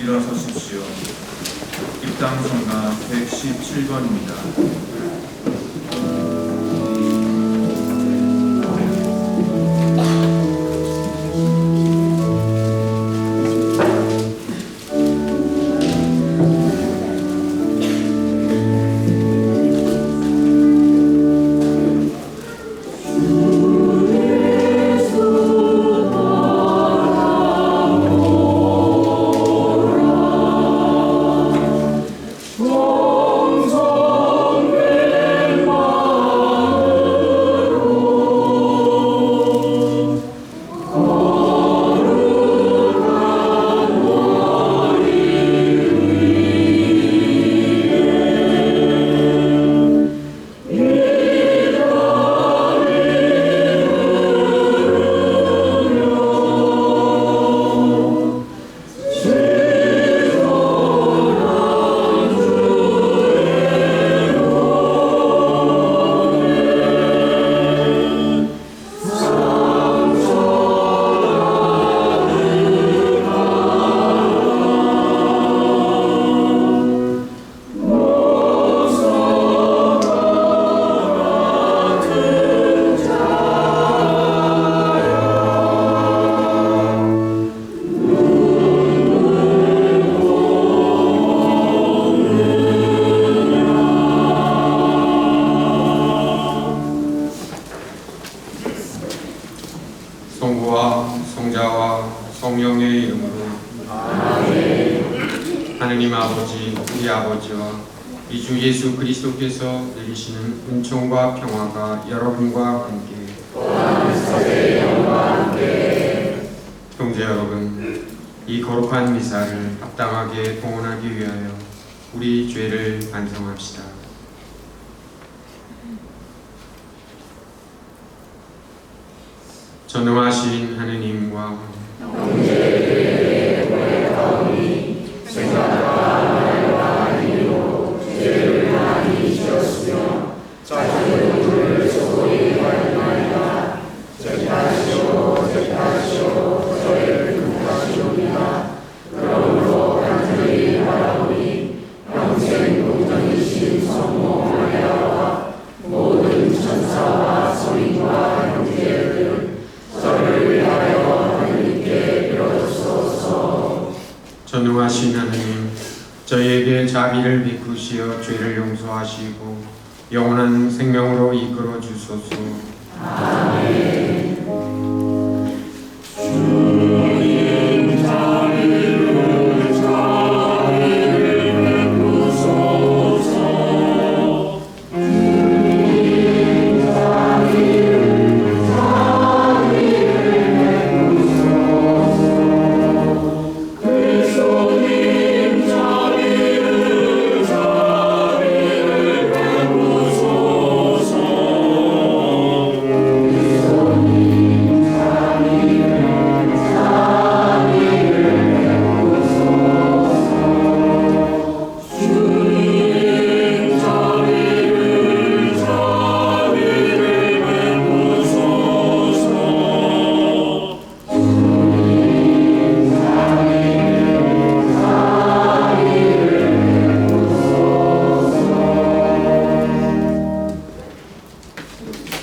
일어서십시오. 입당성가 117번입니다. 성부와 성자와 성령의 이름으로 아멘. 하느님 아버지, 우리 아버지와 우리 주 예수 그리스도께서 내리시는 은총과 평화가 여러분과 함께 형제 여러분, 이 거룩한 미사를 합당하게 봉헌하기 위하여 우리 죄를 반성합시다. 전능하신 하느님과 형제들의 고백하오니 생각과 말과 행위로 죄를 많이 지었으며 자기의 불을 소홀히 하였나이다. 죄하시오 저를 극복하시오니라. 그러므로 간절히 바라오니 평생 동정이신 성모 마리아와 모든 천사와 성인과 형제들 저를 위하여 하느님께 빌어주소서. 전능하신 하느님, 저희에게 자비를 베푸시어 죄를 용서하시고 영원한 생명으로 이끌어 주소서. 아멘. 주님 자비를 베푸소서.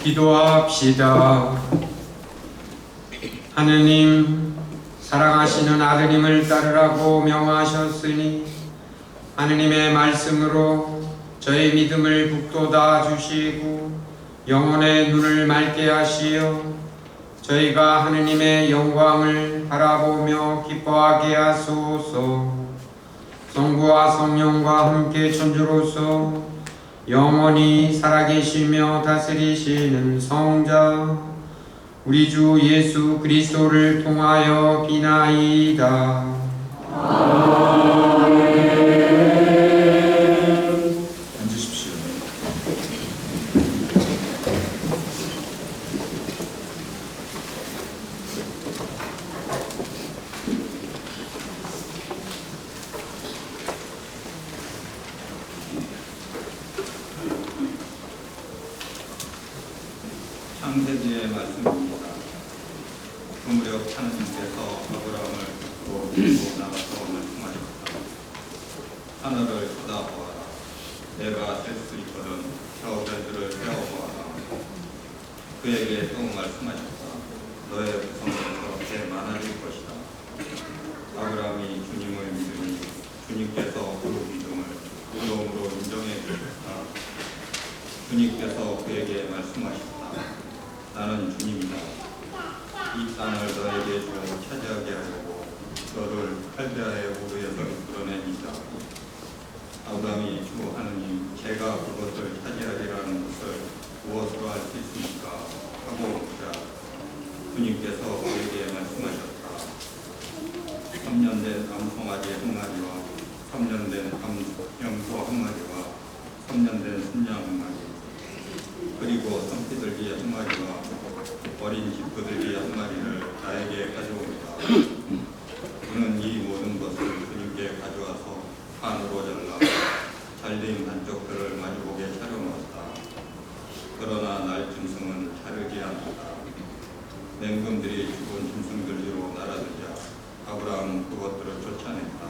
기도합시다. 하느님, 사랑하시는 아드님을 따르라고 명하셨으니 하느님의 말씀으로 저의 믿음을 북돋아 주시고 영혼의 눈을 맑게 하시어 저희가 하느님의 영광을 바라보며 기뻐하게 하소서. 성부와 성령과 함께 천주로서 영원히 살아계시며 다스리시는 성자 우리 주 예수 그리스도를 통하여 비나이다. 앉으십시오. 창세기의 말씀입니다. 무렵 하느님께서 아브라함을 부르고 나가서 말씀하셨다. 하늘을 쳐다보아라. 내가 셀 수 있거든 저 별들을 세어보아라. 그에게 또 말씀하셨다. 너의 구성에서 꽤 많아질 것이다. 아브라함이 주님을 믿으니 주님께서 그 믿음을 의로움으로 인정해 주셨다. 주님께서 그에게 말씀하셨다. 나는 주님이다. 이 땅을 너에게 주어 차지하게 하려고 너를 칼데아의 우르에서 이끌어냅니다. 아브라함이 주 하느님 제가 그것을 차지하리라는 것을 무엇으로 알 수 있습니까? 하고 묻자 주님께서 그에게 말씀하셨다. 3년 된 암송아지 한 마리와 3년 된 염소 한 마리와 3년 된 순양 한 마리 그리고 산비둘기 한 마리와 어린 집부들기 한 마리를 나에게 가져옵니다. 그는 이 모든 것을 주님께 가져와서 반으로 잘라 잘린 한쪽들을 마주보게 차려놓았다. 그러나 날 짐승은 자르지 않았다. 맹금들이 죽은 짐승들 위로 날아들자 아브라함은 그것들을 쫓아냈다.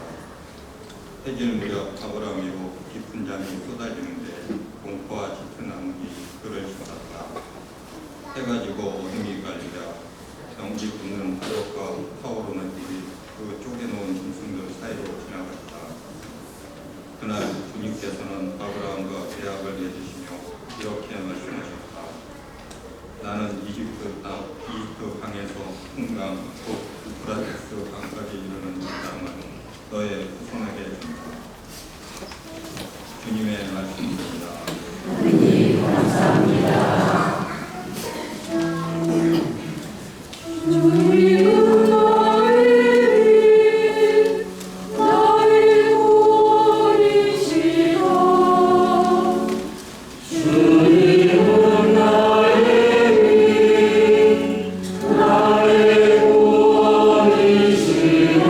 해질 무렵 아브라함 위로 깊은 잠이 쏟아지는데 공포와 짙은 암흑이 그를 쏟았다. 해가 지고 어둠이 깔리자 경기 붙는 화력과 타오르는 불이 그 쪼개놓은 짐승들 사이로 지나갔다. 그날 주님께서는 아브라함과 계약을 맺으시며 이렇게 말씀하셨다. 나는 이집트 강에서 풍강 곧 유프라테스 강까지 이르는 이 땅을 너의 후손에게 준다. 주님의 말씀입니다. 하느님 감사합니다. 주님은 나의 구원이시다. 주님은 나의 구원이시다.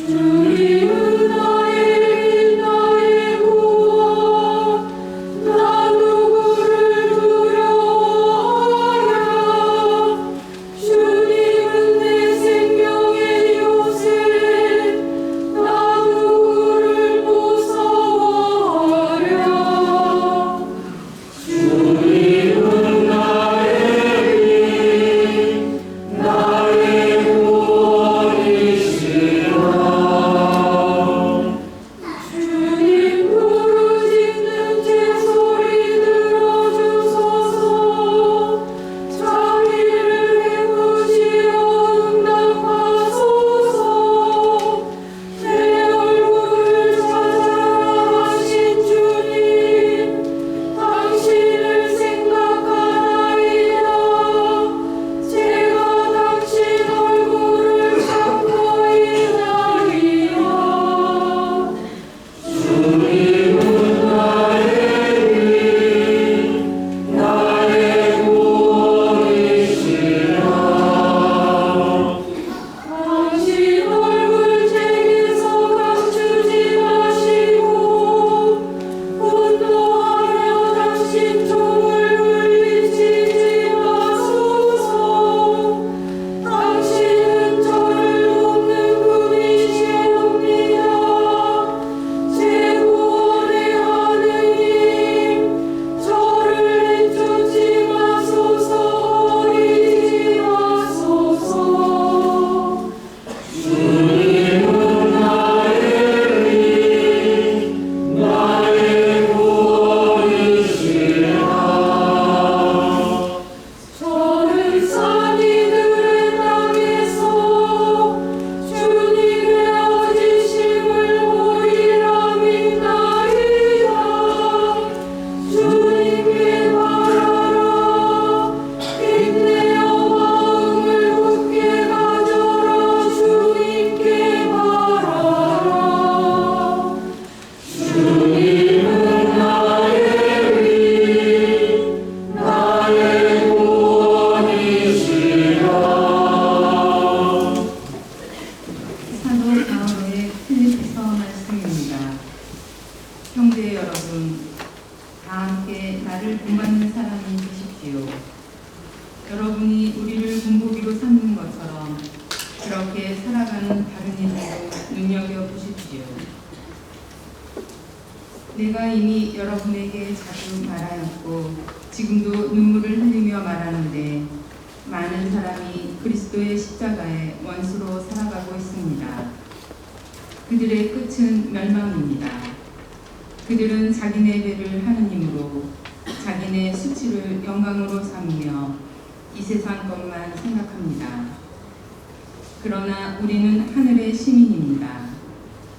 주님은 나의 구원. 나 누구를 두려워하랴. 주님은 내 생명의 요새. 나 누구를 무서워하랴. 주님은 나의 구원이시라. 주님 부르짖는 제 소리 들어주소서. 자비를 베푸시어 응답하소서. 내 얼굴을 찾아라 하신 주님. 당신을 생각하나이다. 제가 당신 얼굴을 찾고 있나이다. 주님은 나의 구원이시라. 당신 얼굴 제게서 감추지 마시고 분노하며 당신 종을 물리치지 마소서. 당신은 저를 돕는 분이시옵니다. 제 구원의 하느님, 저를 내쫓지 마소서. 버리지 마소서. 주님은 나의 구원이시라. 저는 산이들의 땅에서 주님의 어지심을 보리라 믿나이다. 주님께 바라라. 힘내어 마음을 굳게 가져라. 주님께 바라라. 주님은 나의 구원이시라. 사도 바울의 필리피서 말씀입니다. 형제 여러분, 다 함께 나를 본받는 사람이 되십시오. 여러분이 우리를 본보기로 삼는 것처럼 그렇게 살아가는 다른 이들도 눈여겨보십시오. 내가 이미 여러분에게 자주 말하였고 지금도 눈물을 흘리며 말하는데 많은 사람이 그리스도의 십자가의 원수로 살아가고 있습니다. 그들의 끝은 멸망입니다. 그들은 자기네 배를 하느님으로 자기네 수치를 영광으로 삼으며 이 세상 것만 생각합니다. 그러나 우리는 하늘의 시민입니다.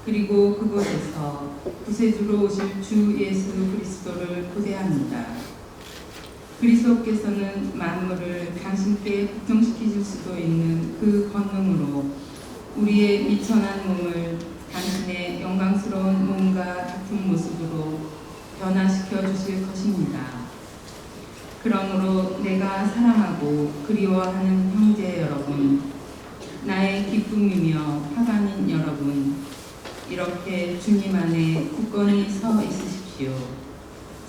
그리고 그곳에서 구세주로 오실 주 예수 그리스도를 고대합니다. 그리스도께서는 만물을 당신께 복종시키실 수도 있는 그 권능으로 우리의 미천한 몸을 당신의 영광스러운 몸과 같은 모습으로 변화시켜 주실 것입니다. 그러므로 내가 사랑하고 그리워하는 형제 여러분, 나의 기쁨이며 화관인 여러분, 이렇게 주님 안에 굳건히 서 있으십시오.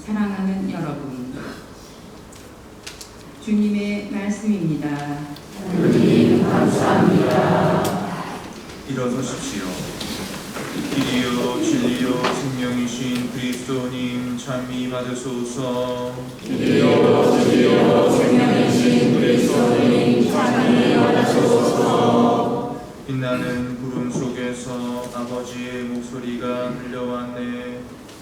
사랑하는 여러분, 주님의 말씀입니다. 주님 감사합니다. 일어서십시오. 길이요 진리요 생명이신 그리스도님 참이 받으소서. 길이요 진리요 생명이신 그리스도님 찬미 받으소서. 빛나는 구름 속에서 아버지의 목소리가 들려왔네.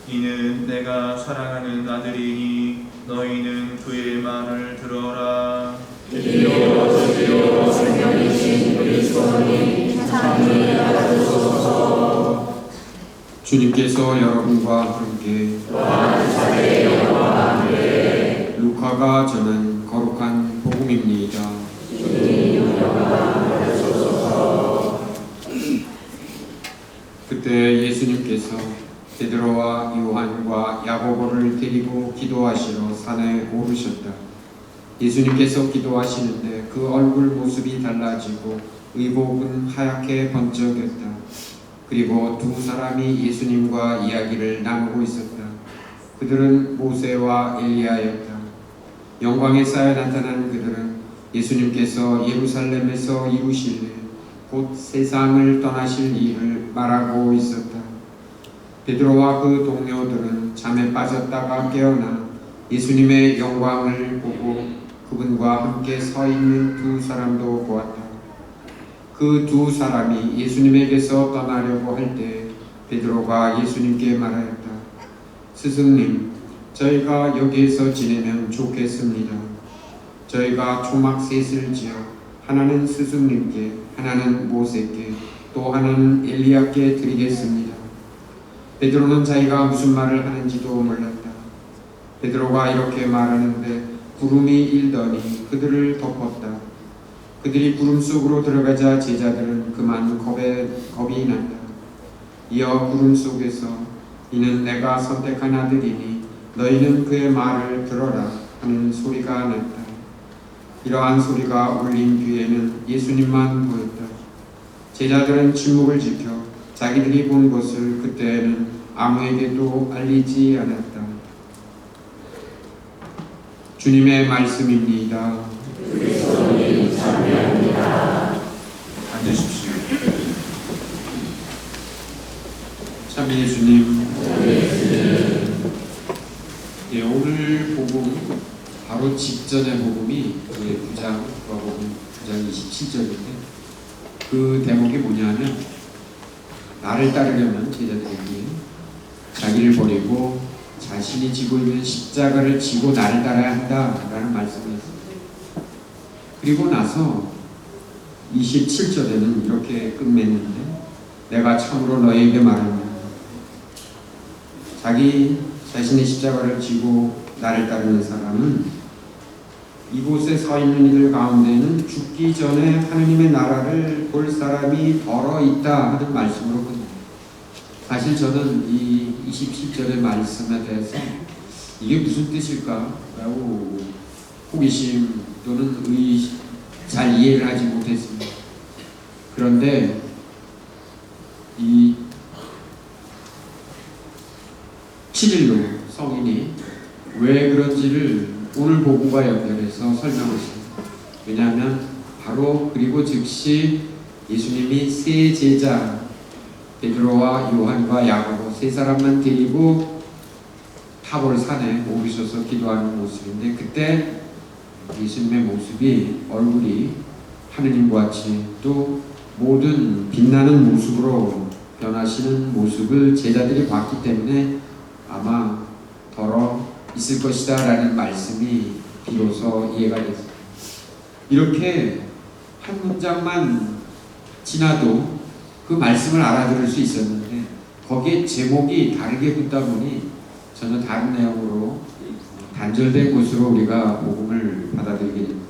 이는 내가 사랑하는 아들이니 너희는 그의 말을 들어라. 길이요 진리요 생명이신 그리스도님 찬미 받으소서. 주님께서 여러분과 함께 또한 자의 영과 함께 루카가 전한 거룩한 복음입니다. 주님 영광 받으소서. 그때 예수님께서 베드로와 요한과 야고보를 데리고 기도하시러 산에 오르셨다. 예수님께서 기도하시는데 그 얼굴 모습이 달라지고 의복은 하얗게 번쩍였다. 그리고 두 사람이 예수님과 이야기를 나누고 있었다. 그들은 모세와 엘리야였다. 영광에 쌓여 나타난 그들은 예수님께서 예루살렘에서 이루실 일, 곧 세상을 떠나실 일을 말하고 있었다. 베드로와 그 동료들은 잠에 빠졌다가 깨어나 예수님의 영광을 보고 그분과 함께 서 있는 두 사람도 보았다. 그 두 사람이 예수님에게서 떠나려고 할 때 베드로가 예수님께 말하였다. 스승님, 저희가 여기에서 지내면 좋겠습니다. 저희가 초막 셋을 지어 하나는 스승님께, 하나는 모세께, 또 하나는 엘리야께 드리겠습니다. 베드로는 자기가 무슨 말을 하는지도 몰랐다. 베드로가 이렇게 말하는데 구름이 일더니 그들을 덮었다. 그들이 구름 속으로 들어가자 제자들은 그만 겁이 났다. 이어 구름 속에서 이는 내가 선택한 아들이니 너희는 그의 말을 들어라 하는 소리가 났다. 이러한 소리가 울린 뒤에는 예수님만 보였다. 제자들은 침묵을 지켜 자기들이 본 것을 그때에는 아무에게도 알리지 않았다. 주님의 말씀입니다. 그리스도님 찬미합니다. 앉으십시오. 참미의 주님, 예, 오늘 복음 바로 직전의 복음이 9장, 누가복음 9장 27절인데 그 대목이 뭐냐면 나를 따르려면 제자들에게 자기를 버리고 자신이 지고 있는 십자가를 지고 나를 따라야 한다라는 말씀이었습니다. 그리고 나서 27절에는 이렇게 끝맺는데 내가 참으로 너희에게 말합니다. 자기 자신의 십자가를 지고 나를 따르는 사람은 이곳에 서 있는 이들 가운데는 죽기 전에 하느님의 나라를 볼 사람이 덜어 있다 하는 말씀으로 끝납니다. 사실 저는 이 27절의 말씀에 대해서 이게 무슨 뜻일까? 라고 호기심 또는 잘 이해를 하지 못했습니다. 그런데 이 7일로 성인이 왜 그런지를 오늘 복음과 연결해서 설명했습니다. 왜냐하면 바로 그리고 즉시 예수님이 세 제자 베드로와 요한과 야고보 세 사람만 데리고 타볼 산에 오르셔서 기도하는 모습인데, 그때 예수님의 모습이, 얼굴이 하느님과 같이 또 모든 빛나는 모습으로 변하시는 모습을 제자들이 봤기 때문에 아마 더러 있을 것이다 라는 말씀이 비로소 이해가 됐습니다. 이렇게 한 문장만 지나도 그 말씀을 알아들을 수 있었는데, 거기에 제목이 다르게 붙다 보니 전혀 다른 내용으로 단절된 곳으로 우리가 복음을 받아들이게 됩니다.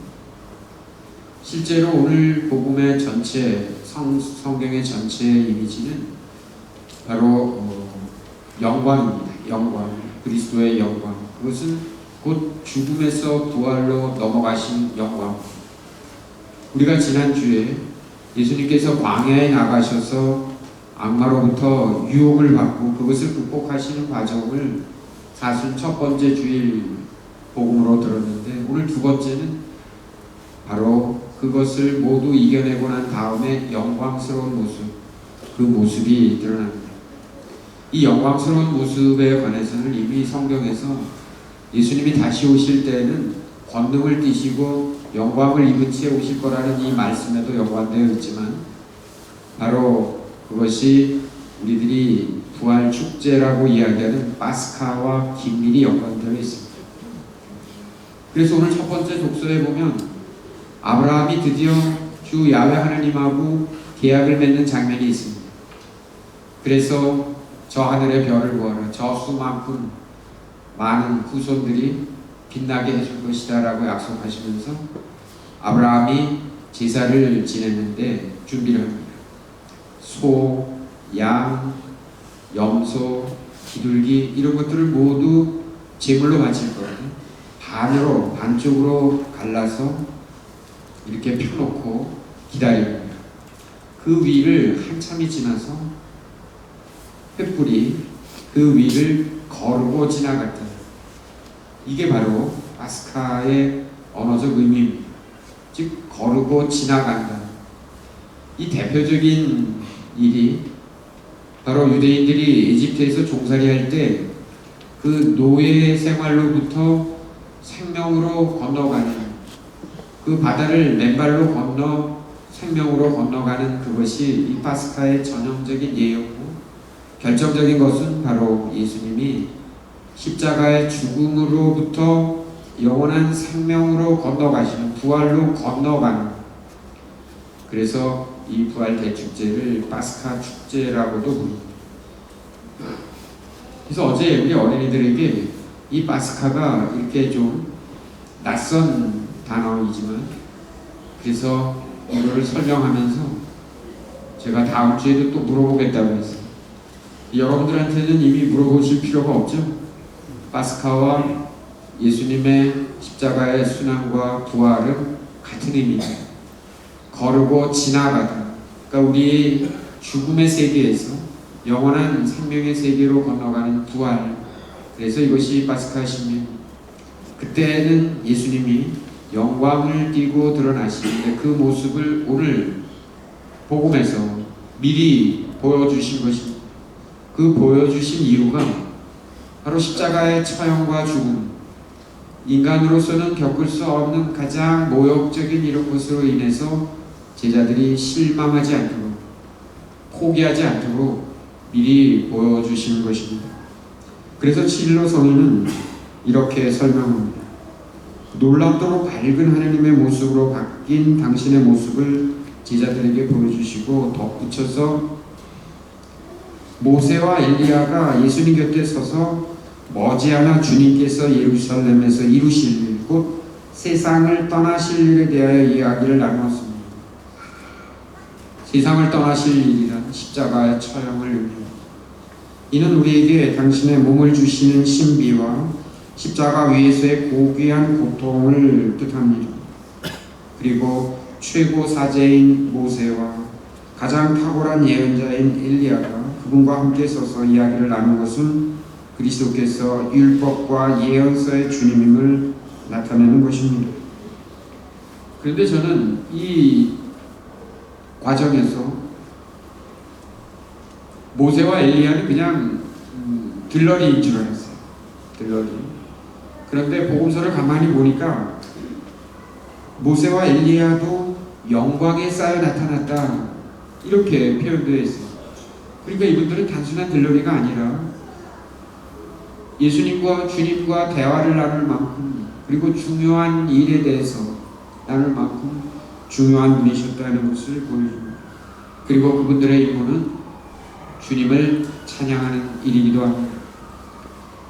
실제로 오늘 복음의 전체, 성경의 전체 이미지는 바로 영광입니다. 영광, 그리스도의 영광. 그것은 곧 죽음에서 부활로 넘어가신 영광. 우리가 지난주에 예수님께서 광야에 나가셔서 악마로부터 유혹을 받고 그것을 극복하시는 과정을 사순 첫 번째 주일 복음으로 들었는데, 오늘 두 번째는 바로 그것을 모두 이겨내고 난 다음에 영광스러운 모습, 그 모습이 드러납니다. 이 영광스러운 모습에 관해서는 이미 성경에서 예수님이 다시 오실 때에는 권능을 띠시고 영광을 입은 채 오실 거라는 이 말씀에도 연관되어 있지만, 바로 그것이 우리들이 부활 축제라고 이야기하는 파스카와 긴밀히 연관되어 있습니다. 그래서 오늘 첫 번째 독서에 보면 아브라함이 드디어 주 야훼 하나님하고 계약을 맺는 장면이 있습니다. 그래서 저 하늘의 별을 보아라, 저 수만큼 많은 후손들이 빛나게 해줄 것이다 라고 약속하시면서 아브라함이 제사를 지냈는데 준비를 합니다. 소, 양, 염소, 기둘기 이런 것들을 모두 제물로 바칠 거예요. 반으로, 반쪽으로 갈라서 이렇게 펴놓고 기다립니다. 그 위를 한참이 지나서 횃불이 그 위를 거르고 지나갔다. 이게 바로 파스카의 언어적 의미입니다. 즉 거르고 지나간다. 이 대표적인 일이 바로 유대인들이 이집트에서 종살이할 때 그 노예 생활로부터 생명으로 건너가는, 그 바다를 맨발로 건너 생명으로 건너가는 그것이 이 파스카의 전형적인 예였고, 결정적인 것은 바로 예수님이 십자가의 죽음으로부터 영원한 생명으로 건너가시는, 부활로 건너가는, 그래서 이 부활 대축제를 파스카 축제라고도 부릅니다. 그래서 어제 우리 어린이들에게 이 파스카가 이렇게 좀 낯선 단어이지만, 그래서 이거를 설명하면서 제가 다음 주에도 또 물어보겠다고 했어요. 여러분들한테는 이미 물어보실 필요가 없죠? 파스카와 예수님의 십자가의 순환과 부활은 같은 의미입니다. 거르고 지나가다. 그러니까 우리 죽음의 세계에서 영원한 생명의 세계로 건너가는 부활. 그래서 이것이 파스카 신명. 그때는 예수님이 영광을 띠고 드러나시는데 그 모습을 오늘 복음에서 미리 보여주신 것입니다. 그 보여주신 이유가 바로 십자가의 처형과 죽음, 인간으로서는 겪을 수 없는 가장 모욕적인 이런 것으로 인해서 제자들이 실망하지 않도록, 포기하지 않도록 미리 보여주신 것입니다. 그래서 칠로 성인은 이렇게 설명합니다. 놀랍도록 밝은 하나님의 모습으로 바뀐 당신의 모습을 제자들에게 보여주시고 덧붙여서 모세와 엘리야가 예수님 곁에 서서 머지않아 주님께서 예루살렘에서 이루실 일, 곧 세상을 떠나실 일에 대하여 이야기를 나누었습니다. 세상을 떠나실 일이란 십자가의 처형을 의미합니다. 이는 우리에게 당신의 몸을 주시는 신비와 십자가 위에서의 고귀한 고통을 뜻합니다. 그리고 최고 사제인 모세와 가장 탁월한 예언자인 엘리야가 그분과 함께 서서 이야기를 나눈 것은 그리스도께서 율법과 예언서의 주님임을 나타내는 것입니다. 그런데 저는 이 과정에서 모세와 엘리야는 그냥 들러리인 줄 알았어요. 들러리. 그런데 복음서를 가만히 보니까 모세와 엘리야도 영광에 쌓여 나타났다, 이렇게 표현되어 있어요. 그러니까 이분들은 단순한 들러리가 아니라 예수님과 주님과 대화를 나눌 만큼, 그리고 중요한 일에 대해서 나눌 만큼 중요한 분이셨다는 것을 보여줍니다. 그리고 그분들의 임무는 주님을 찬양하는 일이기도 합니다.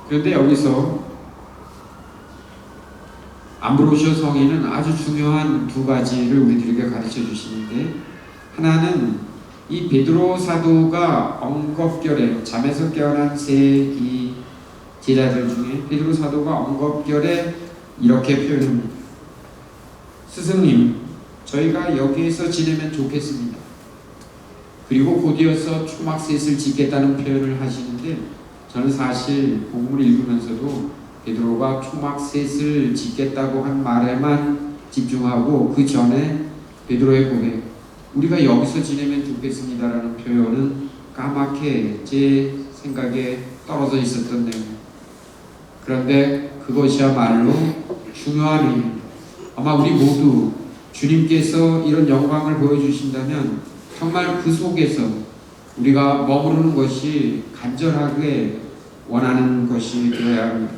그런데 여기서 암브로시오 성인은 아주 중요한 두 가지를 우리들에게 가르쳐 주시는데, 하나는 이 베드로 사도가 엉겁결에 잠에서 깨어난 이 제자들 중에 베드로 사도가 엉겁결에 이렇게 표현합니다. 스승님, 저희가 여기에서 지내면 좋겠습니다. 그리고 곧이어서 초막셋을 짓겠다는 표현을 하시는데, 저는 사실 복음을 읽으면서도 베드로가 초막셋을 짓겠다고 한 말에만 집중하고 그 전에 베드로의 고백, 우리가 여기서 지내면 좋겠습니다라는 표현은 까맣게 제 생각에 떨어져 있었던 내용. 그런데 그것이야말로 중요한 일입니다. 아마 우리 모두 주님께서 이런 영광을 보여주신다면 정말 그 속에서 우리가 머무르는 것이 간절하게 원하는 것이 되어야 합니다.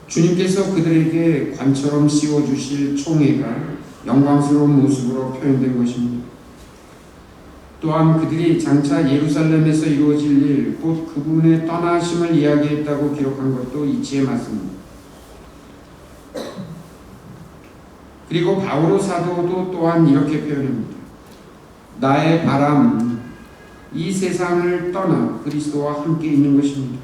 주님께서 그들에게 관처럼 씌워주실 총회가 영광스러운 모습으로 표현된 것입니다. 또한 그들이 장차 예루살렘에서 이루어질 일, 곧 그분의 떠나심을 이야기했다고 기록한 것도 이치에 맞습니다. 그리고 바오로 사도도 또한 이렇게 표현합니다. 나의 바람, 이 세상을 떠나 그리스도와 함께 있는 것입니다.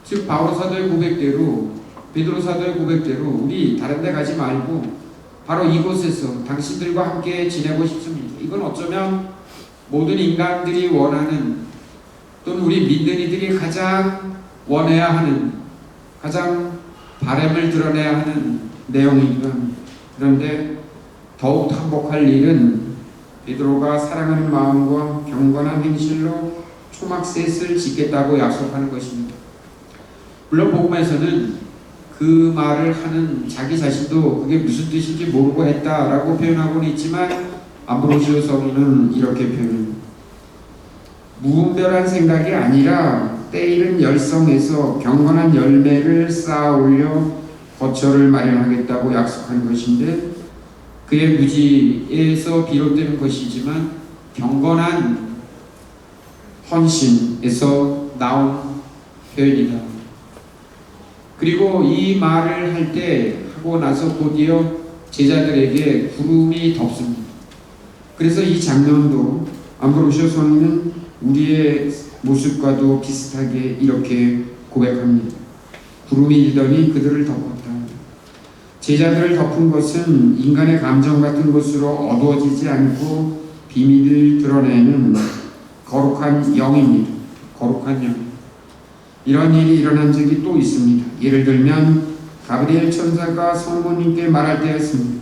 즉 바오로 사도의 고백대로, 베드로 사도의 고백대로 우리 다른 데 가지 말고 바로 이곳에서 당신들과 함께 지내고 싶습니다. 이건 어쩌면 모든 인간들이 원하는, 또는 우리 믿는 이들이 가장 원해야 하는, 가장 바람을 드러내야 하는 내용이기도 합니다. 그런데 더욱 한복할 일은 베드로가 사랑하는 마음과 경건한 행실로 초막셋을 짓겠다고 약속하는 것입니다. 물론 복음에서는 그 말을 하는 자기 자신도 그게 무슨 뜻인지 모르고 했다라고 표현하고는 있지만, 암브로시오 성인은 이렇게 표현합니다. 무분별한 생각이 아니라 때이른 열성에서 경건한 열매를 쌓아 올려 거처를 마련하겠다고 약속한 것인데, 그의 무지에서 비롯되는 것이지만 경건한 헌신에서 나온 표현이다. 그리고 이 말을 할 때 하고 나서 곧이어 제자들에게 구름이 덮습니다. 그래서 이 장면도 암브로시오 성인은 우리의 모습과도 비슷하게 이렇게 고백합니다. 구름이 일더니 그들을 덮었다. 제자들을 덮은 것은 인간의 감정 같은 것으로 어두워지지 않고 비밀을 드러내는 거룩한 영입니다. 거룩한 영. 이런 일이 일어난 적이 또 있습니다. 예를 들면 가브리엘 천사가 성모님께 말할 때였습니다.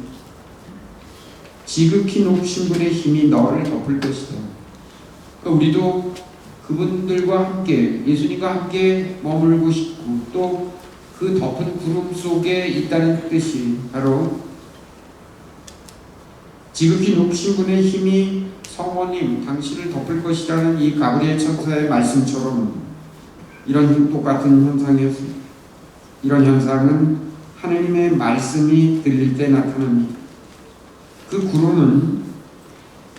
지극히 높으신 분의 힘이 너를 덮을 것이다. 우리도 그분들과 함께, 예수님과 함께 머물고 싶고 또 그 덮은 구름 속에 있다는 뜻이 바로 지극히 높으신 분의 힘이 성모님 당신을 덮을 것이라는 이 가브리엘 천사의 말씀처럼 이런 똑같은 현상이었습니다. 이런 현상은 하나님의 말씀이 들릴 때 나타납니다. 그 구름은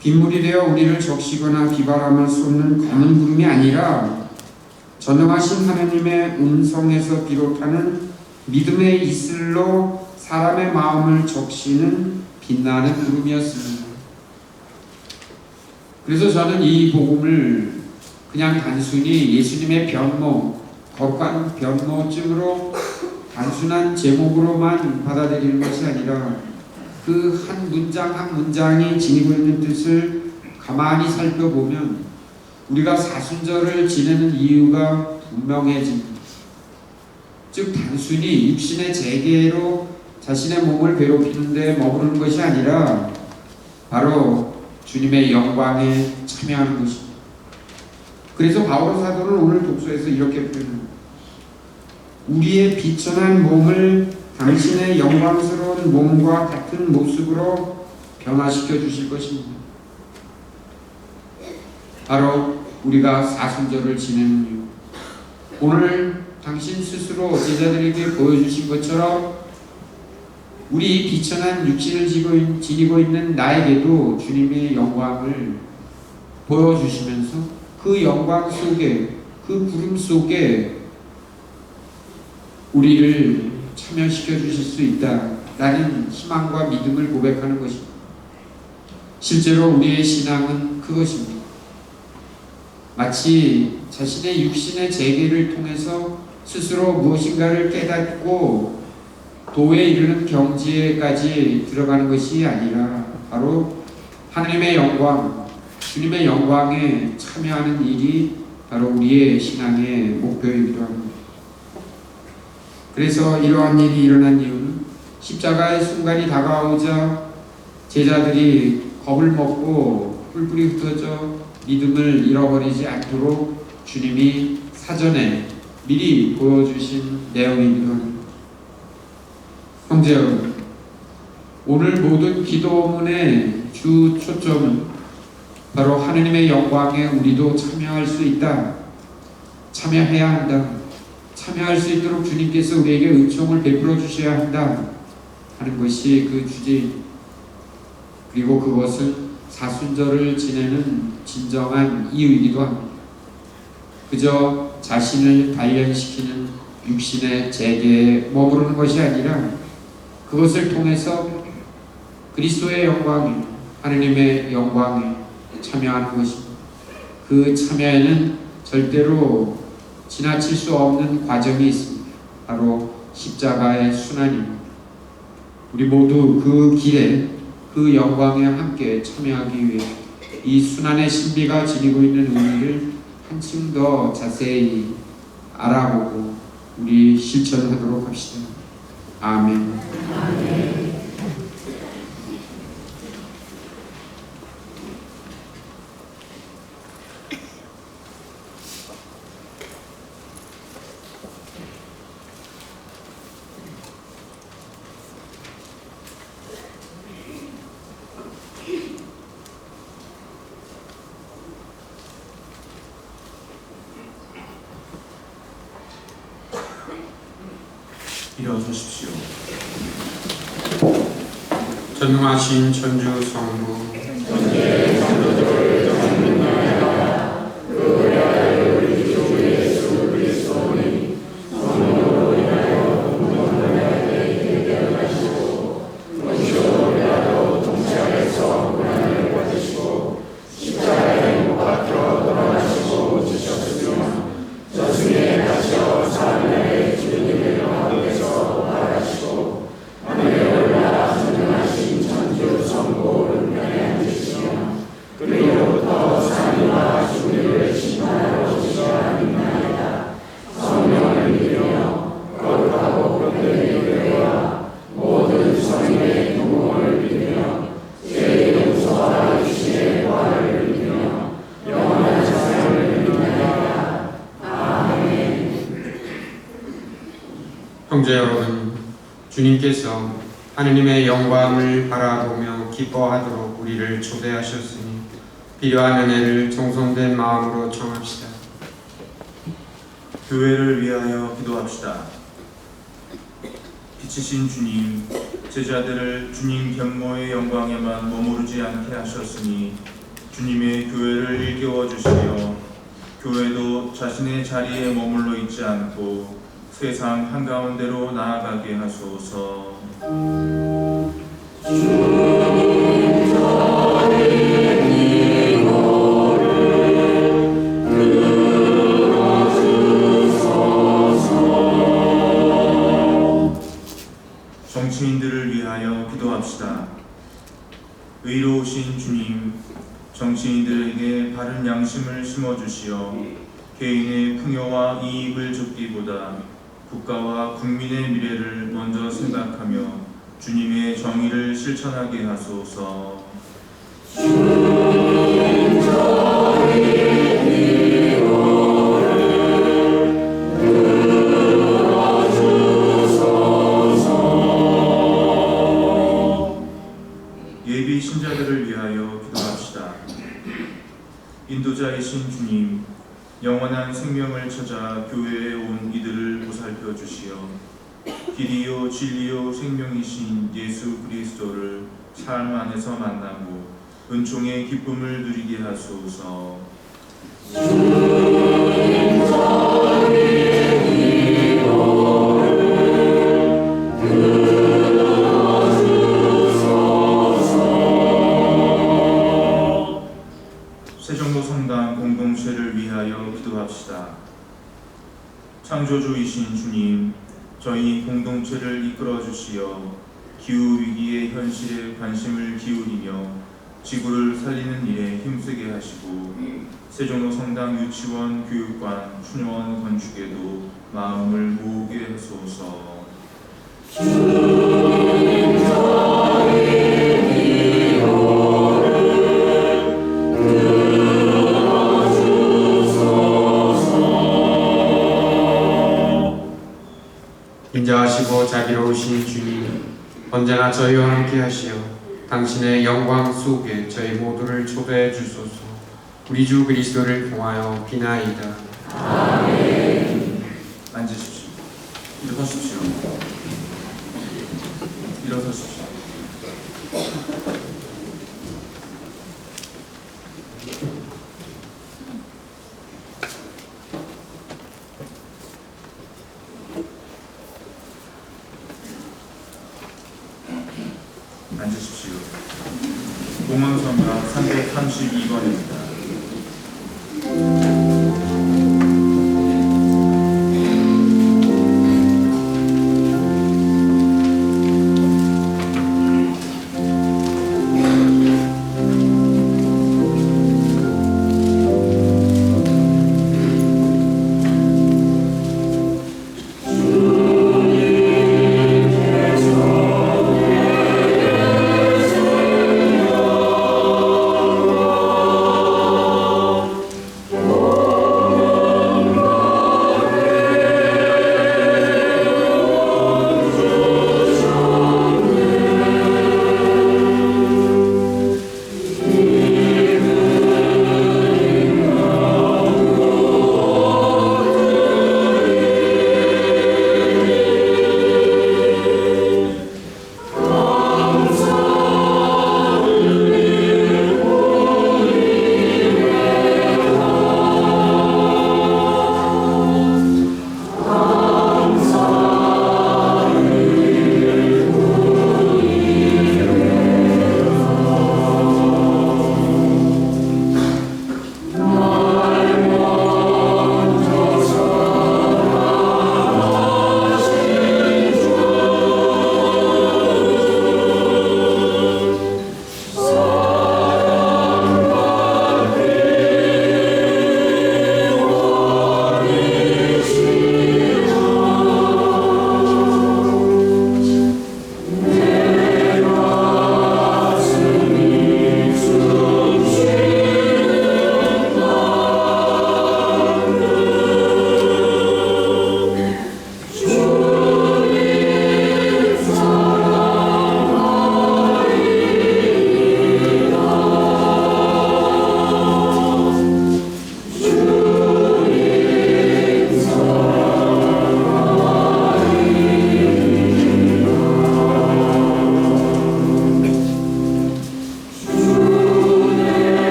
빗물이 되어 우리를 적시거나 비바람을 쏟는 검은 구름이 아니라 전능하신 하나님의 음성에서 비롯하는 믿음의 이슬로 사람의 마음을 적시는 빛나는 구름이었습니다. 그래서 저는 이 복음을 그냥 단순히 예수님의 변모, 거룩한 변모증으로 단순한 제목으로만 받아들이는 것이 아니라 그 한 문장 한 문장이 지니고 있는 뜻을 가만히 살펴보면 우리가 사순절을 지내는 이유가 분명해집니다. 즉 단순히 육신의 재계로 자신의 몸을 괴롭히는 데 머무르는 것이 아니라 바로 주님의 영광에 참여하는 것입니다. 그래서 바울 사도는 오늘 독서에서 이렇게 표현합니다. 우리의 비천한 몸을 당신의 영광스러운 몸과 같은 모습으로 변화시켜 주실 것입니다. 바로 우리가 사순절을 지내는 이유, 오늘 당신 스스로 제자들에게 보여주신 것처럼 우리 비천한 육신을 지니고 있는 나에게도 주님의 영광을 보여주시면서 그 영광 속에, 그 구름 속에 우리를 참여시켜 주실 수 있다라는 희망과 믿음을 고백하는 것입니다. 실제로 우리의 신앙은 그것입니다. 마치 자신의 육신의 재계를 통해서 스스로 무엇인가를 깨닫고 도에 이르는 경지에까지 들어가는 것이 아니라 바로 하나님의 영광, 주님의 영광에 참여하는 일이 바로 우리의 신앙의 목표이기도 합니다. 그래서 이러한 일이 일어난 이유는 십자가의 순간이 다가오자 제자들이 겁을 먹고 뿔뿔이 흩어져 믿음을 잃어버리지 않도록 주님이 사전에 미리 보여주신 내용이기도 합니다. 형제 여러분, 오늘 모든 기도문의 주 초점은 바로 하느님의 영광에 우리도 참여할 수 있다, 참여해야 한다, 참여할 수 있도록 주님께서 우리에게 은총을 베풀어 주셔야 한다 하는 것이 그 주제입니다. 그리고 그것을 사순절을 지내는 진정한 이유이기도 합니다. 그저 자신을 단련시키는 육신의 재계에 머무르는 것이 아니라 그것을 통해서 그리스도의 영광에, 하느님의 영광에 참여하는 것입니다. 그 참여에는 절대로 지나칠 수 없는 과정이 있습니다. 바로 십자가의 순환입니다. 우리 모두 그 길에, 그 영광에 함께 참여하기 위해 이 순환의 신비가 지니고 있는 의미를 한층 더 자세히 알아보고 우리 실천하도록 합시다. 아멘. 아멘. 일어서십시오. 전능하신 천주 성부, 형제 여러분, 주님께서 하느님의 영광을 바라보며 기뻐하도록 우리를 초대하셨으니 필요한 은혜를 정성된 마음으로 청합시다. 교회를 위하여 기도합시다. 빛이신 주님, 제자들을 주님 경모의 영광에만 머무르지 않게 하셨으니 주님의 교회를 일깨워 주시며 교회도 자신의 자리에 머물러 있지 않고 세상 한가운데로 나아가게 하소서. 정치인들을 위하여 기도합시다. 의로우신 주님, 정치인들에게 바른 양심을 심어주시어 개인의 풍요와 이익을 쫓기보다 국가와 국민의 미래를 먼저 생각하며 주님의 정의를 실천하게 하소서. 예비 신자들을 위하여 기도합시다. 인도자이신 주님, 영원한 생명을 찾아 교회에 온 이들을 보살펴 주시어 길이요 진리요 생명이신 예수 그리스도를 삶 안에서 만나고 은총의 기쁨을 누리게 하소서. 세종로 성당 공동체를 위하여 기도합시다. 창조주이신 주님, 저희 공동체를 이끌어 주시어 기후 위기의 현실에 관심을 기울이며 지구를 살리는 일에 힘쓰게 하시고 세종로 성당 유치원, 교육관, 추녀원 건축에도 마음을 모으게 하소서. 인자하시고 자비로우신 주님, 언제나 저희와 함께 하시어 당신의 영광 속에 저희 모두를 초대해 주소서. 우리 주 그리스도를 통하여 비나이다. 아멘. 앉으십시오. 일어서십시오. 일어서십시오. 앉으십시오. 공원선가 332번입니다. 주님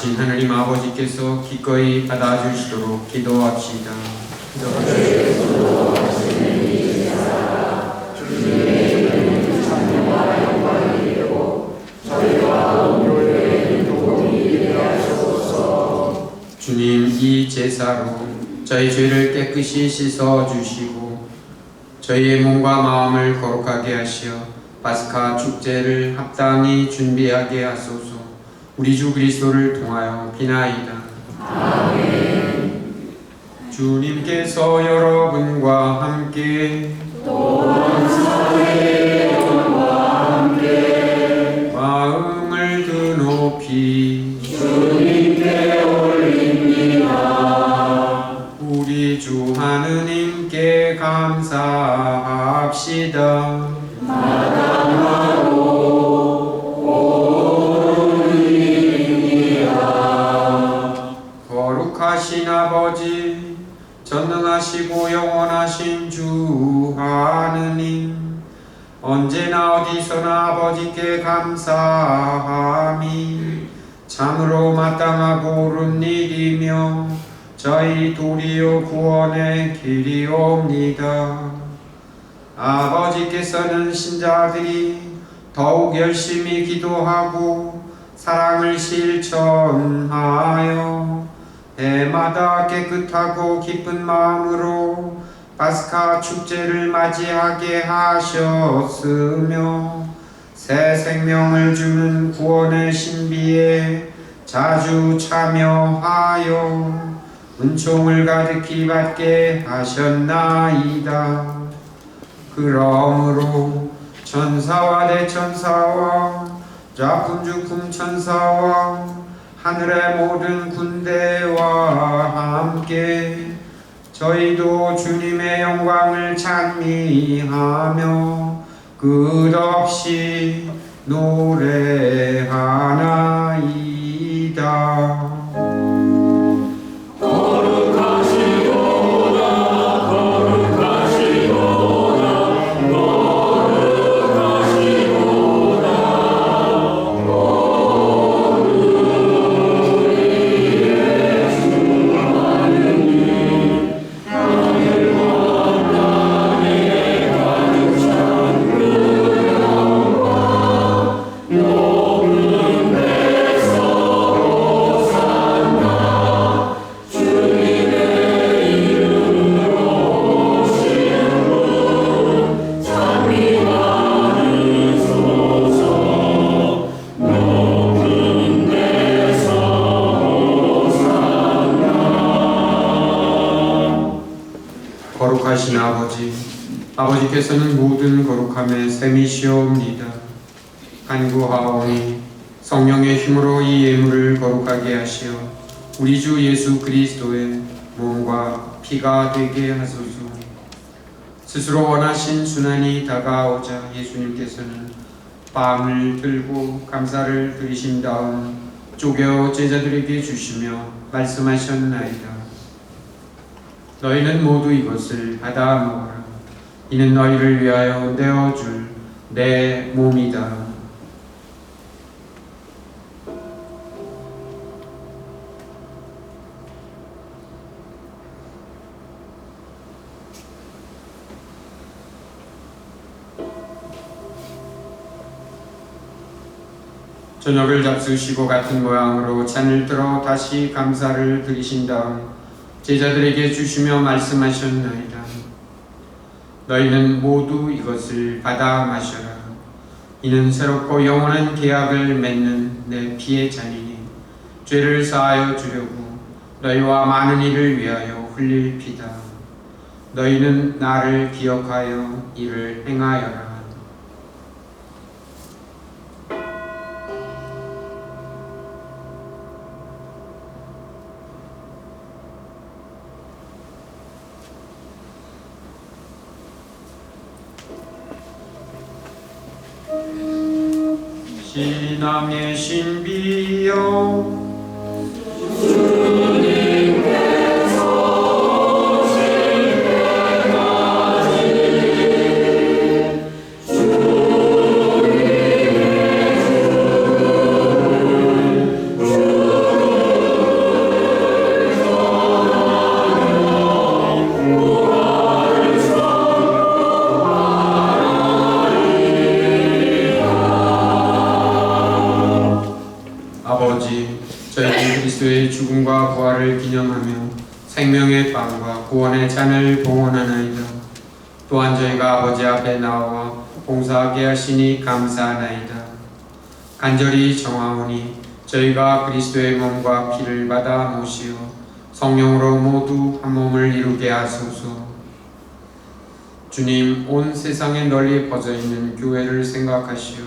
전능하신 하나님 아버지께서 기꺼이 받아주시도록 기도합시다. 주님, 이 제사로 저희 죄를 깨끗이 씻어 주시고 저희의 몸과 마음을 거룩하게 하시어 파스카 축제를 합당히 준비하게 하소서. 우리 주 그리스도를 통하여 비나이다. 아멘. 주님께서 여러분과 함께 또한 사회의 영과 함께 마음을 드높이 주님께 올립니다. 우리 주 하느님께 감사합시다. 거룩하신 아버지, 전능하시고 영원하신 주 하느님, 언제나 어디서나 아버지께 감사함이 참으로 마땅하고 옳은 일이며 저희 도리어 구원의 길이옵니다. 아버지께서는 신자들이 더욱 열심히 기도하고 사랑을 실천하여 해마다 깨끗하고 기쁜 마음으로 파스카 축제를 맞이하게 하셨으며 새 생명을 주는 구원의 신비에 자주 참여하여 은총을 가득히 받게 하셨나이다. 그러므로 천사와 대천사와 작품주품 천사와 하늘의 모든 군대와 함께 저희도 주님의 영광을 찬미하며 끝없이 노래하나이다. 거룩하신 아버지, 아버지께서는 모든 거룩함의 셈이시옵니다. 간구하오니 성령의 힘으로 이 예물을 거룩하게 하시어 우리 주 예수 그리스도의 몸과 피가 되게 하소서. 스스로 원하신 순환이 다가오자 예수님께서는 빵을 들고 감사를 드리신 다음 쪼개어 제자들에게 주시며 말씀하셨나이다. 너희는 모두 이것을 받아 먹어라. 이는 너희를 위하여 내어줄 내 몸이다. 저녁을 잡수시고 같은 모양으로 잔을 들어 다시 감사를 드리신 다음 제자들에게 주시며 말씀하셨나이다. 너희는 모두 이것을 받아 마셔라. 이는 새롭고 영원한 계약을 맺는 내 피의 잔이니 죄를 사하여 주려고 너희와 많은 이를 위하여 흘릴 피다. 너희는 나를 기억하여 이를 행하여라. 신앙의 신비여 주님의 죽음과 부활을 기념하며 생명의 빵과 구원의 잔을 봉헌하나이다. 또한 저희가 아버지 앞에 나와 봉사하게 하시니 감사하나이다. 간절히 정하오니 저희가 그리스도의 몸과 피를 받아 모시어 성령으로 모두 한 몸을 이루게 하소서. 주님, 온 세상에 널리 퍼져 있는 교회를 생각하시어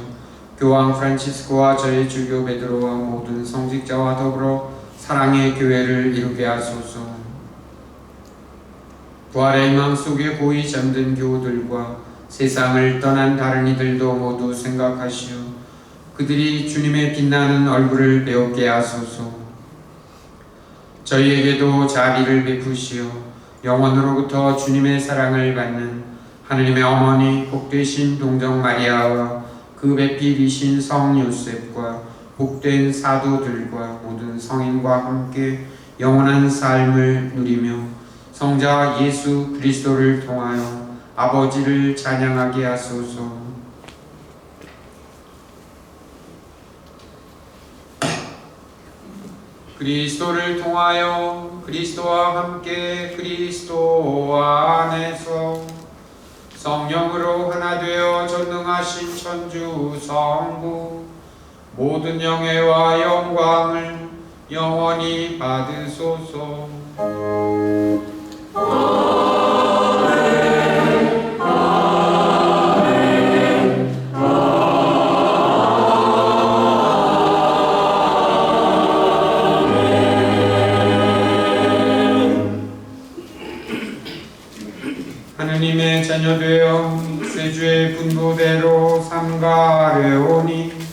교황 프란치스코와 저희 주교 베드로와 모든 성직자와 더불어 사랑의 교회를 이루게 하소서. 부활의 희망 속에 고이 잠든 교우들과 세상을 떠난 다른 이들도 모두 생각하시어 그들이 주님의 빛나는 얼굴을 배우게 하소서. 저희에게도 자비를 베푸시어 영원으로부터 주님의 사랑을 받는 하느님의 어머니 복되신 동정 마리아와 그 배필이신 성 요셉과 복된 사도들과 모든 성인과 함께 영원한 삶을 누리며 성자 예수 그리스도를 통하여 아버지를 찬양하게 하소서. 그리스도를 통하여 그리스도와 함께 그리스도 안에서 성령으로 하나 되어 전능하신 천주 성부 모든 영예와 영광을 영원히 받으소서. 하느님의 자녀되어 세주의 분도대로 삼가려오니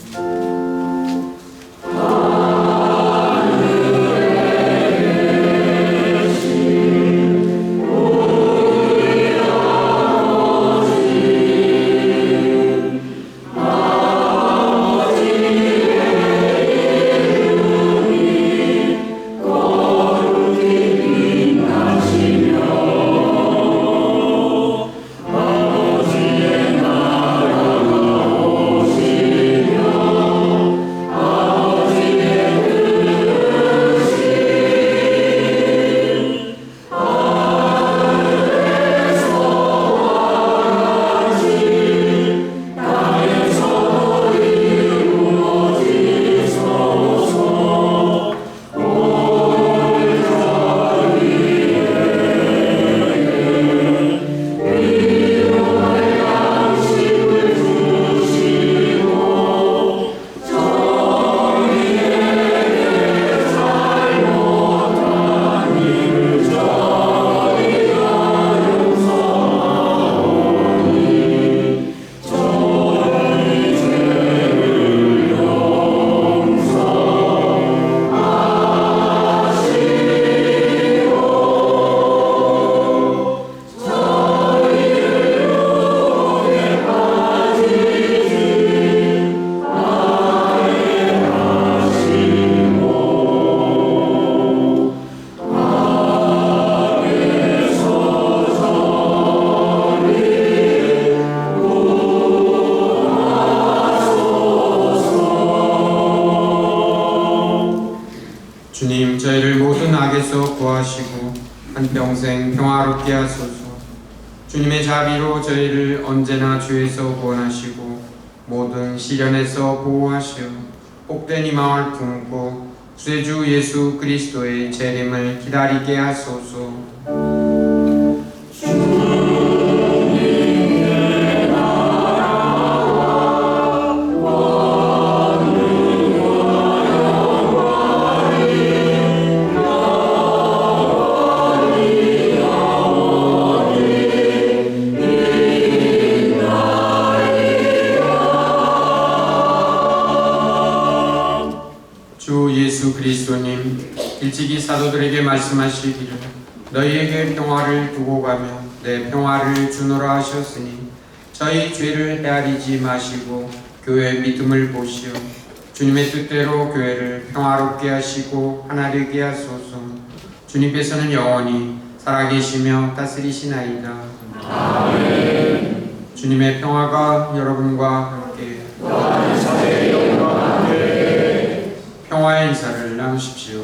주님, 저희를 모든 악에서 구하시고 한평생 평화롭게 하소서. 주님의 자비로 저희를 언제나 죄에서 구원하시고 모든 시련에서 보호하시어 복된 희망을 품고 구세주 예수 그리스도의 재림을 기다리게 하소서. 주 예수 그리스도님, 일찍이 사도들에게 말씀하시기를 너희에게 평화를 두고 가며 내 평화를 주노라 하셨으니 저희 죄를 헤아리지 마시고 교회의 믿음을 보시어 주님의 뜻대로 교회를 평화롭게 하시고 하나 되게 하소서. 주님께서는 영원히 살아계시며 다스리시나이다. 아멘. 주님의 평화가 여러분과 함께 평화의 인사를 나누십시오.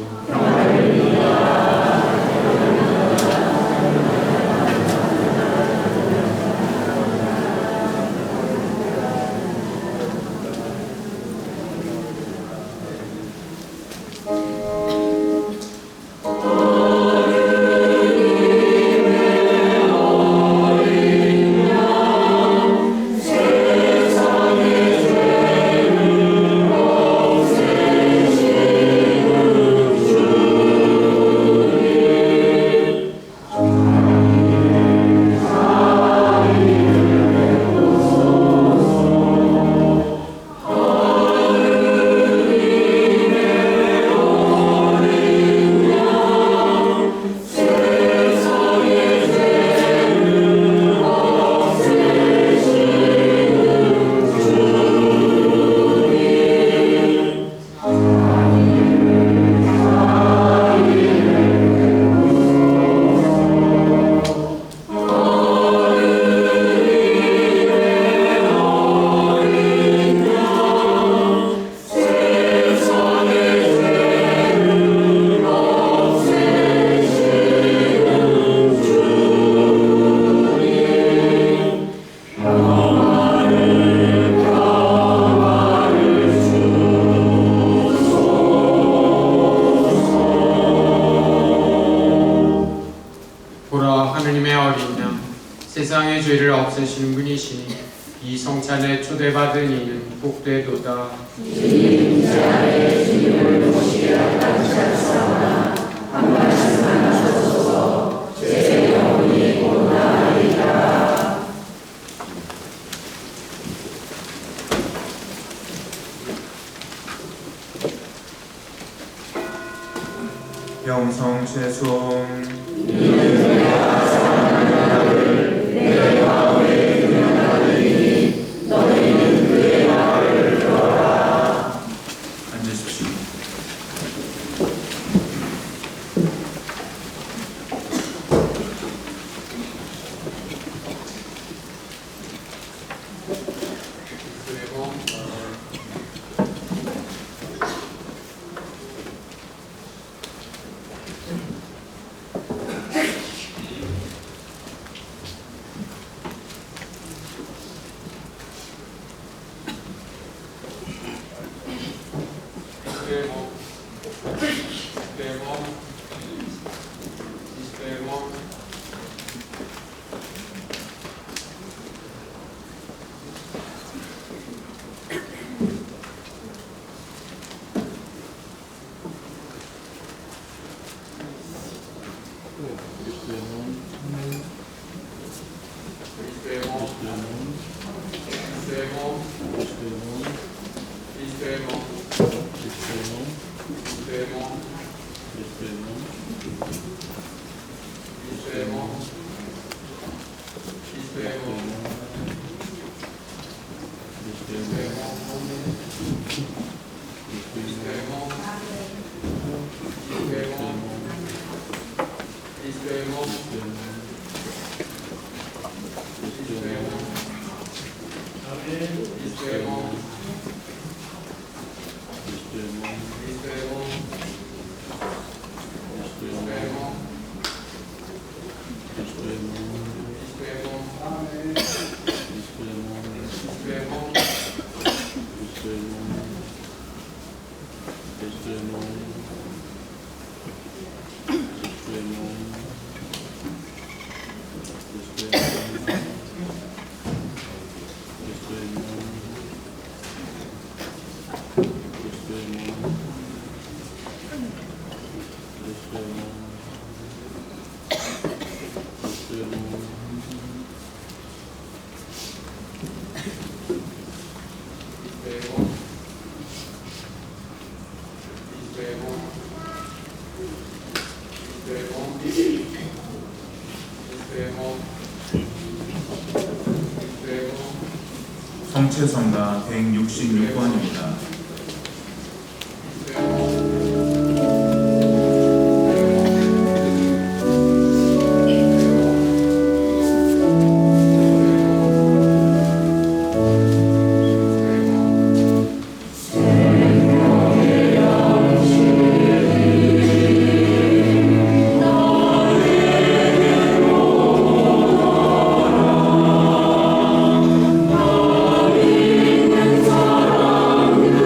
더러 하느님의 어린 양 세상의 죄를 없애시는 분이시니 이 성찬에 초대받은 이는 복되도다. 주님 제 안에 주님을 모시기라 감사하사오나 한 말씀 하소서. 제 영혼이 고나이다. 영성 채송 내 마음에 유명하니 너희는 그의 말을 들어라. 앉으십시오. 성체성가 166번입니다. 너를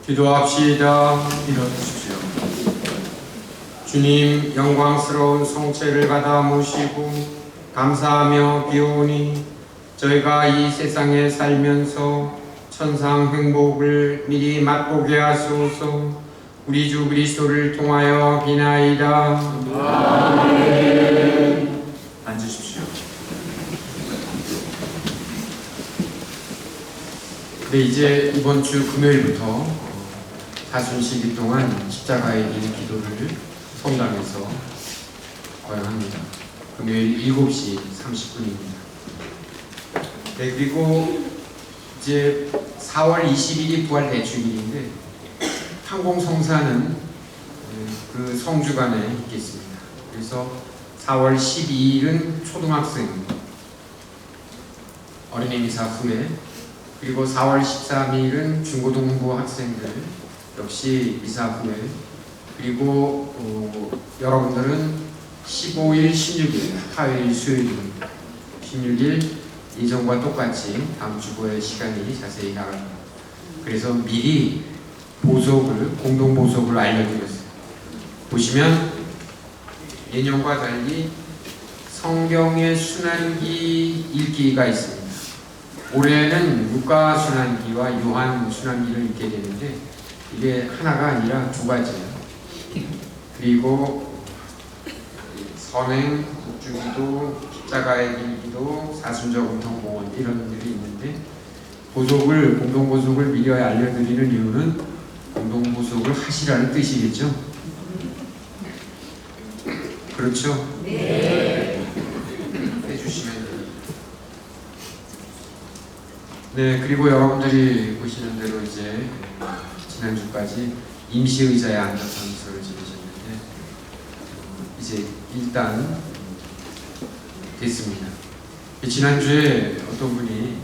기도합시다. 일어나십시오. 주님, 영광스러운 성체를 받아 모시고 감사하며 비오니 저희가 이 세상에 살면서 천상 행복을 미리 맛보게 하소서. 우리 주 그리스도를 통하여 비나이다. 앉으십시오. 네, 이제 이번 주 금요일부터 사순시기 동안 십자가의 길 기도를 성당에서 거행합니다. 금요일 7시 30분입니다. 네, 그리고 이제 4월 20일이 부활 대축일인데 항공성사는 그 성주간에 있겠습니다. 그래서 4월 12일은 초등학생 어린이 미사 후에, 그리고 4월 13일은 중고등부 학생들 역시 미사 후에, 그리고 여러분들은 15일, 16일, 화요일, 수요일, 16일 예전과 똑같이 다음 주보의 시간이 자세히 나갑니다. 그래서 미리 공동 보석을 알려드렸어요. 보시면 예년과 달리 성경의 순환기 읽기가 있습니다. 올해는 루카 순환기와 요한 순환기를 읽게 되는데 이게 하나가 아니라 두 가지예요. 그리고 선행, 국주기도, 십자가의 길기도, 사순절금통공원 이런 일이 있는데 공동 보석을 미리 알려드리는 이유는 공동 보석을 하시라는 뜻이겠죠? 그렇죠? 네. 해주시면 돼요. 네, 그리고 여러분들이 보시는 대로 이제 지난주까지 임시 의자에 앉아서 미소를 지내셨는데 이제 일단 됐습니다. 지난주에 어떤 분이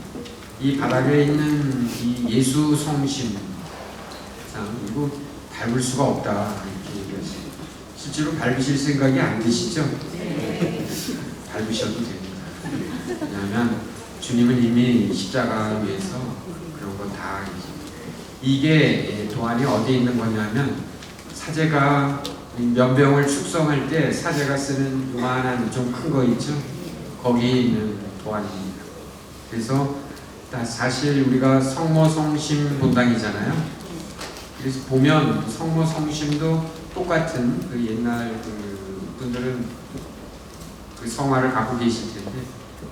이 바닥에 있는 이 예수 성심 이거 밟을 수가 없다 이렇게 얘기하시고, 실제로 밟으실 생각이 안 드시죠? 네. 밟으셔도 됩니다. 왜냐하면 주님은 이미 십자가 위에서 그런 거 다 이게 도안이 어디에 있는 거냐면 사제가 면병을 축성할 때 사제가 쓰는 요만한 좀 큰 거 있죠? 거기에 있는 도안입니다. 그래서 사실 우리가 성모성심 본당이잖아요. 그래서 보면 성모성심도 똑같은 그 옛날 그 분들은 그 성화를 갖고 계실 텐데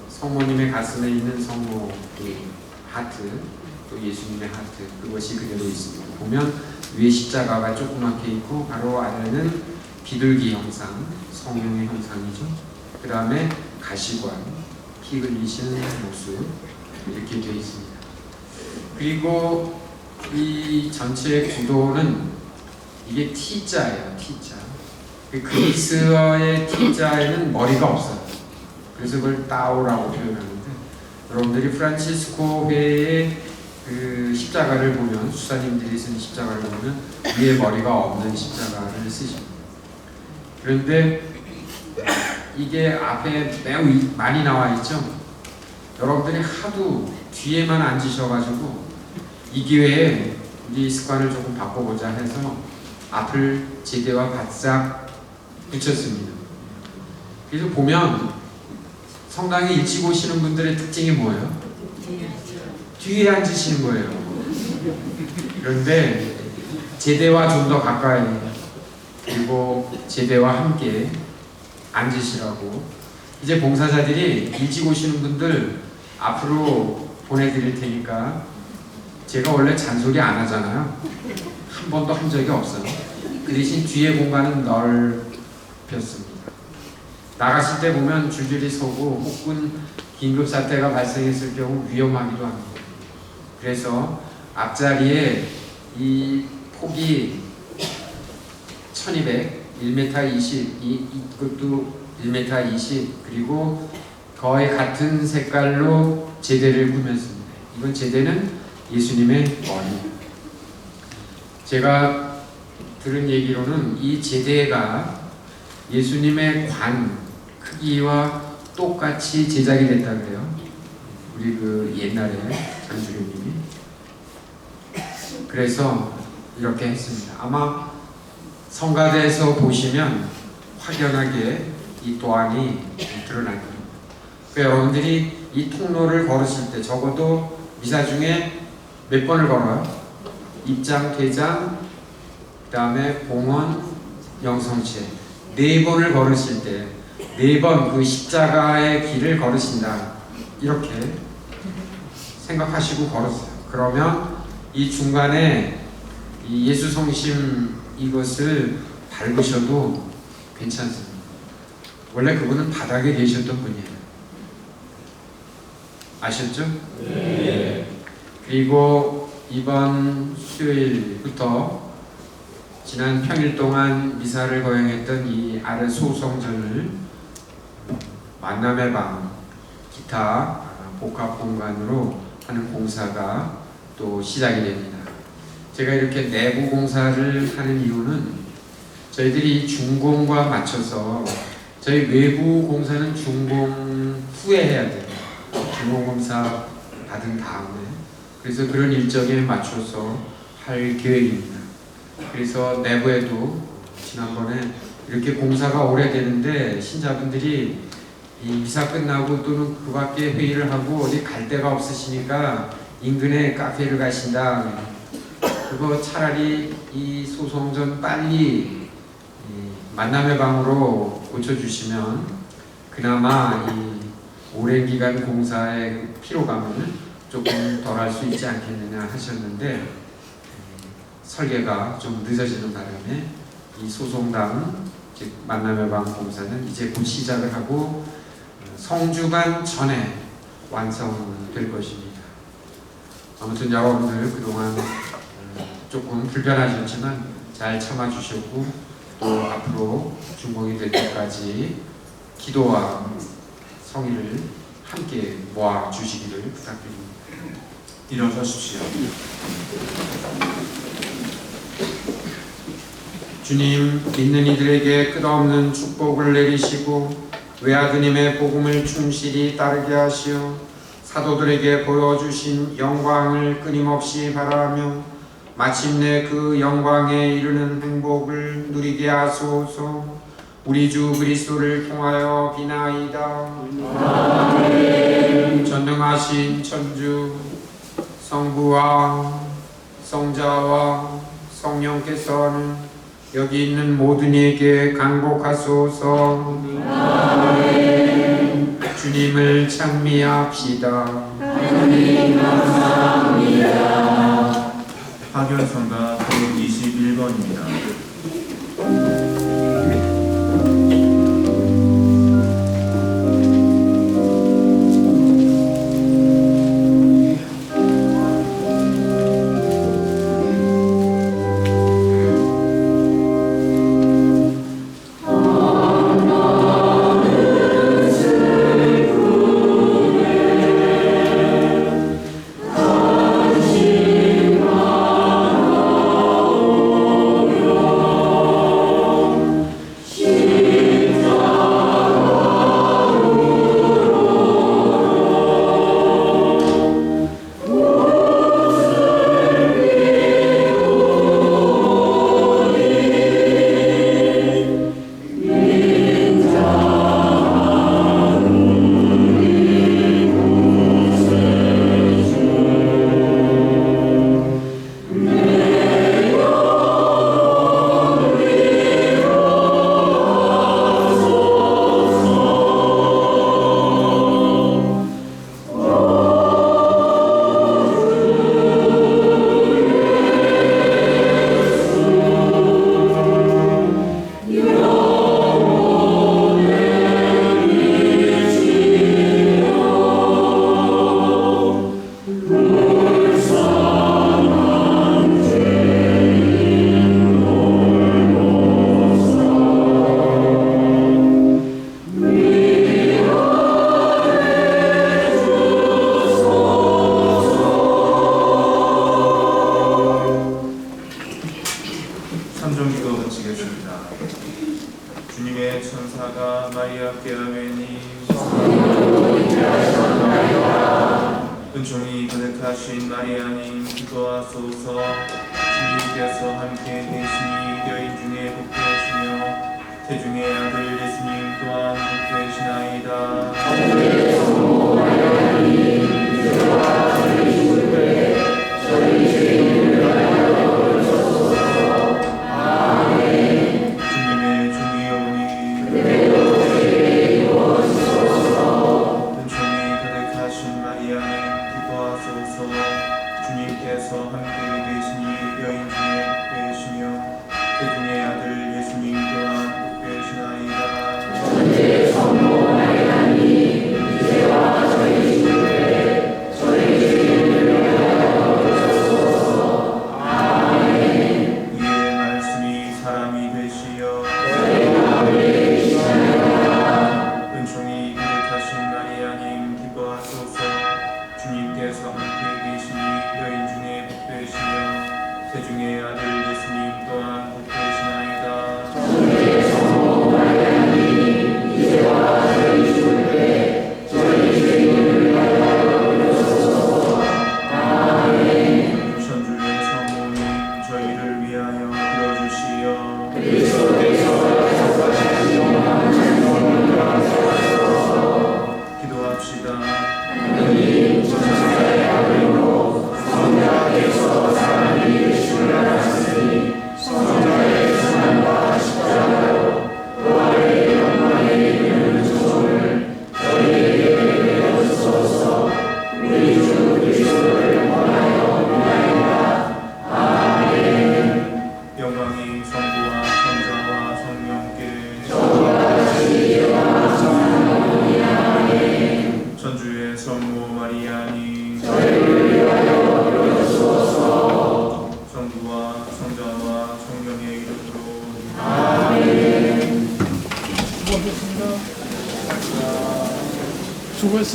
성모님의 가슴에 있는 성모 그 하트, 또 예수님의 하트, 그것이 그대로 있습니다. 보면 위에 십자가가 조그맣게 있고 바로 아래는 비둘기 형상, 성령의 형상이죠. 그 다음에 가시관, 피 흘리시는 모습 이렇게 되어 있습니다. 그리고 이 전체의 구도는 이게 T자예요. T자. 그리스어의 T자에는 머리가 없어요. 그래서 그걸 따오라고 표현하는데, 여러분들이 프란치스코 회의 그 십자가를 보면, 수사님들이 쓴 십자가를 보면 위에 머리가 없는 십자가를 쓰십니다. 그런데 이게 앞에 매우 많이 나와 있죠. 여러분들이 하도 뒤에만 앉으셔가지고 이 기회에 우리 습관을 조금 바꿔보자 해서 앞을 제대와 바싹 붙였습니다. 그래서 보면 성당에 일찍 오시는 분들의 특징이 뭐예요? 뒤에 앉으시는 거예요. 그런데 제대와 좀 더 가까이, 그리고 제대와 함께 앉으시라고. 이제 봉사자들이 일찍 오시는 분들 앞으로 보내드릴 테니까, 제가 원래 잔소리 안 하잖아요. 한 번도 한 적이 없어요. 그 대신 뒤에 공간은 넓혔습니다. 나가실 때 보면 줄줄이 서고, 혹은 긴급사태가 발생했을 경우 위험하기도 합니다. 그래서 앞자리에 이 폭이 1200, 1m 20, 이것도 1m 20, 그리고 거의 같은 색깔로 제대를 꾸몄습니다. 이번 제대는 예수님의 머리. 제가 들은 얘기로는 이 제대가 예수님의 관 크기와 똑같이 제작이 됐다 그래요. 우리 그 옛날에 장주교님이. 그래서 이렇게 했습니다. 아마 성가대에서 보시면 확연하게 이 도안이 드러날 겁니다. 여러분들이 이 통로를 걸으실 때 적어도 미사 중에 몇 번을 걸어요? 입장, 퇴장, 그 다음에 봉헌, 영성체 4번을 걸으실 때 4번 그 십자가의 길을 걸으신다 이렇게 생각하시고 걸었어요. 그러면 이 중간에 이 예수 성심 이것을 밟으셔도 괜찮습니다. 원래 그분은 바닥에 계셨던 분이에요. 아셨죠? 네. 그리고 이번 수요일부터 지난 평일 동안 미사를 거행했던 이 아래 소성전을 만남의 방 기타 복합 공간으로 하는 공사가 또 시작이 됩니다. 제가 이렇게 내부 공사를 하는 이유는 저희들이 준공과 맞춰서 저희 외부 공사는 준공 후에 해야 돼요. 준공검사 받은 다음에. 그래서 그런 일정에 맞춰서 할 계획입니다. 그래서 내부에도 지난번에 이렇게 공사가 오래되는데 신자분들이 이 미사 끝나고 또는 그 밖에 회의를 하고 어디 갈 데가 없으시니까 인근에 카페를 가신다. 그거 차라리 이 소송전 빨리 만남의 방으로 고쳐주시면 그나마 이 오랜 기간 공사의 피로감을 조금 덜할 수 있지 않겠느냐 하셨는데 설계가 좀 늦어지는 바람에 이 소송당 즉 만남의 방 공사는 이제 곧 시작을 하고 성주간 전에 완성될 것입니다. 아무튼 여러분들 그동안 조금 불편하셨지만 잘 참아주셨고 또 앞으로 준공이 될 때까지 기도와 성의를 함께 모아주시기를 부탁드립니다. 일어서십시오. 주님, 믿는 이들에게 끝없는 축복을 내리시고 외아드님의 복음을 충실히 따르게 하시어 사도들에게 보여주신 영광을 끊임없이 바라며 마침내 그 영광에 이르는 행복을 누리게 하소서. 우리 주 그리스도를 통하여 비나이다. 아멘. 전능하신 천주 성부와 성자와 성령께서는 여기 있는 모든 이에게 강복하소서. 아멘. 주님을 찬미합시다. 하나님 감사합니다. 파견성가 121번입니다. 삼종기도 마치겠습니다. 주님의 천사가 마리아께 아뢰니 은총이 가득하신 마리아님 기도하소서. 주님께서 함께 계시니 여인 중에 복되시며 태중의 아들 예수님 또한 복되시나이다. 주님의 종이오니 은총이 가득하신 마리아님 기뻐하소서. 주님께서 함께 계시니 여인 중에 복되시며 태중의 아들 예수님 또한 복되시나이다. 이의 말씀이 사람이 되시어 은총이 가득하신 마리아님 기뻐하소서. 주님께서 함께 계시니 여인 중에 복되시며 태중의 아들 예수님 또한 복되시나이다. 천주의 성모님 저희를 위하여 빌어주시어 기도합시다. 영광이 성부와 성자와 성령께 천주의 성모 마리아님 성부와 성자와 성령의 이름으로 수고했어.